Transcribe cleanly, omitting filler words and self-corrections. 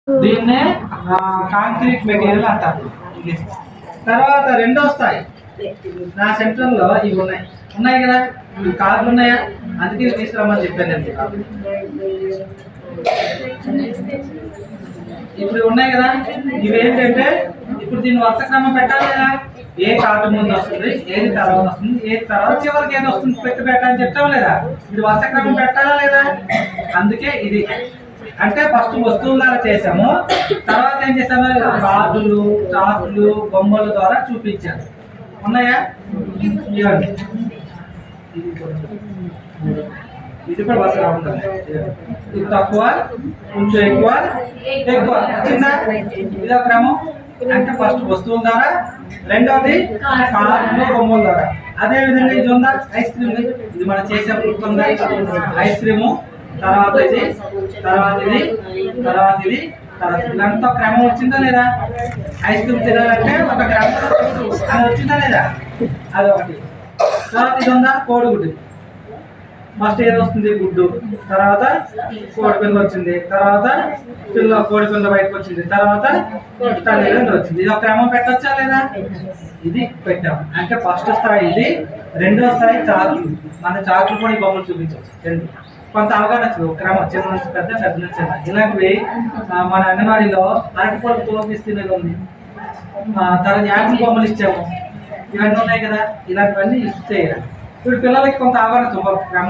దీన్నే concrete material అంటారు. తర్వాత రెండో స్థాయి నా సెంటర్లో ఇవి ఉన్నాయి కదా, ఇవి కార్లు ఉన్నాయా, అందుకే ఇవి తీసుకురామని చెప్పానండి. ఇప్పుడు ఉన్నాయి కదా, ఇవి ఏంటంటే ఇప్పుడు దీన్ని వర్షక్రమం పెట్టాలి కదా, ఏ కార్డు ముందు వస్తుంది, ఏది తర్వాత వస్తుంది, ఏది తర్వాత చివరికి ఏది వస్తుంది పెట్టాలని చెప్తాం లేదా, ఇది వర్షక్రమం పెట్టాలా లేదా. అందుకే ఇది అంటే ఫస్ట్ వస్తువుల ద్వారా చేసాము, తర్వాత ఏం చేసాము, కార్డులు, చార్టులు, బొమ్మల ద్వారా చూపించాము. ఉన్నాయా? ఇవ్వండి. ఇది కూడా వరుసగా ఉంటుంది. ఇది తక్కువ, కొంచెం ఎక్కువ, ఎక్కువ చిన్న, ఇదో క్రమం. అంటే ఫస్ట్ వస్తువుల ద్వారా, రెండవది కార్డులు, బొమ్మల ద్వారా. అదే విధంగా ఇది ఉందా, ఐస్ క్రీమ్. ఇది మనం చేసే గుర్తుందా, ఐస్ క్రీము, తర్వాత ఇది, తర్వాత ఇది, తర్వాత ఇది, తర్వాత ఇదంతా క్రమం వచ్చిందా లేదా. ఐస్ క్రీమ్ తినాలంటే ఒక క్రమం అది వచ్చిందా లేదా, అదొకటి. తర్వాత ఇది ఉందా, కోడిగుడ్డు. ఫస్ట్ ఏది వస్తుంది, గుడ్డు, తర్వాత కోడి పిల్ల వచ్చింది, తర్వాత కోడి పిల్ల బయటకు వచ్చింది, తర్వాత తల్లి వచ్చింది. ఇది ఒక క్రమం పెట్టొచ్చా లేదా, ఇది పెట్టాము. అంటే ఫస్ట్ స్థాయి ఇది, రెండో స్థాయి చార్ట్లు. మన చార్ట్లు కూడా ఈ బొమ్మలు చూపించవచ్చు. కొంత అవగాహన వచ్చింది, ఒక క్రమం చిన్న నుంచి పెద్ద, పెద్ద నుంచి చిన్న. ఇలాంటివి మన అంగన్వాడీలో అరటిపళ్ళు తోపిస్తున్నది ఉంది, తర్వాత యాక్షన్ బొమ్మలు ఇచ్చాము, ఇవన్నీ ఉన్నాయి కదా. ఇలాంటివన్నీ ఇస్తే ఇప్పుడు పిల్లలకి కొంత అవగాహన క్రమం